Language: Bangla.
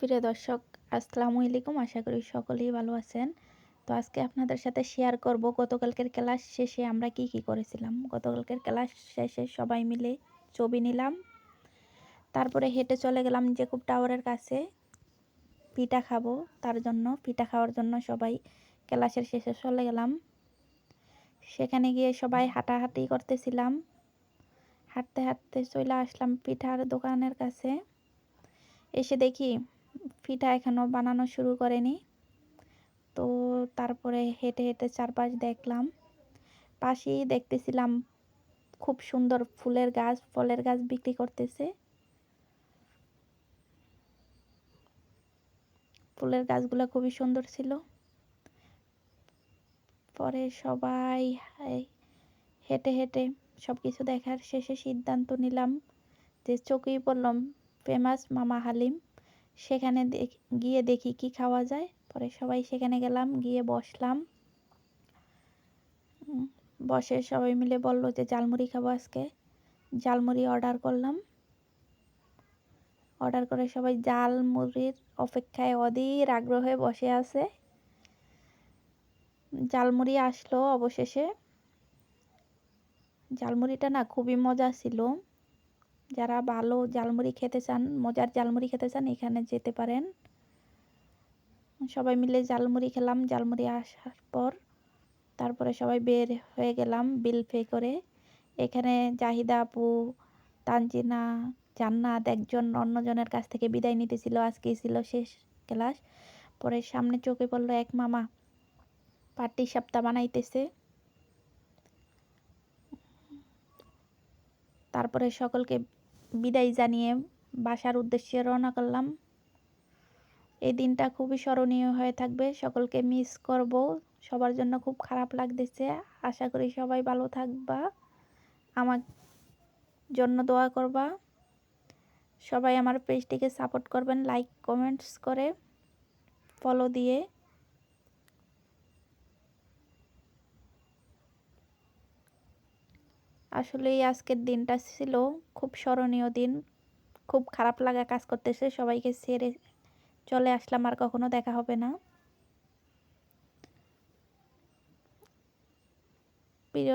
প্রিয় দর্শক, আসসালামু আলাইকুম। আশা করি সকলেই ভালো আছেন। তো আজকে আপনাদের সাথে শেয়ার করব গতকালকের ক্লাস শেষে আমরা কি করেছিলাম। গতকালকের ক্লাস শেষে সবাই মিলে ছবি নিলাম। তারপরে হেঁটে চলে গেলাম জেকব টাওয়ারের কাছে পিঠা খাবো। তার জন্য পিঠা খাওয়ার জন্য সবাই ক্লাসের শেষে চলে গেলাম। সেখানে গিয়ে সবাই হাঁটাহাঁটি করতেছিলাম। হাঁটতে হাঁটতে চলে আসলাম পিঠার দোকানের কাছে। এসে দেখি পিঠা এখনও বানানো শুরু করেনি। তো তারপরে হেঁটে হেঁটে চারপাশ দেখলাম। পাশেই দেখতেছিলাম খুব সুন্দর ফুলের গাছ, ফলের গাছ বিক্রি করতেছে। ফুলের গাছগুলো খুবই সুন্দর ছিল। পরে সবাই হেঁটে হেঁটে সব কিছু দেখার শেষে সিদ্ধান্ত নিলাম যে চোখেই পড়লাম ফেমাস মামা হালিম। সেখানে গিয়ে দেখি কি খাওয়া যায়। পরে সবাই সেখানে গেলাম, গিয়ে বসলাম। বসে সবাই মিলে বলল যে ঝালমুড়ি খাবো আজকে। ঝালমুড়ি অর্ডার করলাম। অর্ডার করে সবাই ঝালমুড়ির অপেক্ষায় অধীর আগ্রহে বসে আছে। ঝালমুড়ি আসলো অবশেষে। ঝালমুড়িটা না খুবই মজা ছিল। যারা ভালো ঝালমুড়ি খেতে চান, মজার ঝালমুড়ি খেতে চান, এখানে যেতে পারেন। সবাই মিলে ঝালমুড়ি খেলাম। ঝালমুড়ি আসার পর তারপরে সবাই বের হয়ে গেলাম বিল পে করে। এখানে জাহিদা আপু, তানজিনা, জান্নাত একজন অন্যজনের কাছ থেকে বিদায় নিতেছিল। আজকেই ছিল শেষ ক্লাস। পরে সামনে চোখে পড়লো এক মামা পাটি সাপটা বানাইতেছে। তারপরে সকলকে বিদায় জানিয়ে বাসার উদ্দেশ্যে রওনা করলাম। এই দিনটা খুবই স্মরণীয় হয়ে থাকবে। সকলকে মিস করব। সবার জন্য খুব খারাপ লাগতেছে। আশা করি সবাই ভালো থাকবা, আমার জন্য দোয়া করবা। সবাই আমার পেজটিকে সাপোর্ট করবেন লাইক কমেন্টস করে, ফলো দিয়ে। আসলেই আজকের দিনটা ছিল খুব স্মরণীয় দিন। খুব খারাপ লাগা কাজ করতেছে। সবাইকে ছেড়ে চলে আসলাম, আর কখনো দেখা হবে না। প্রিয়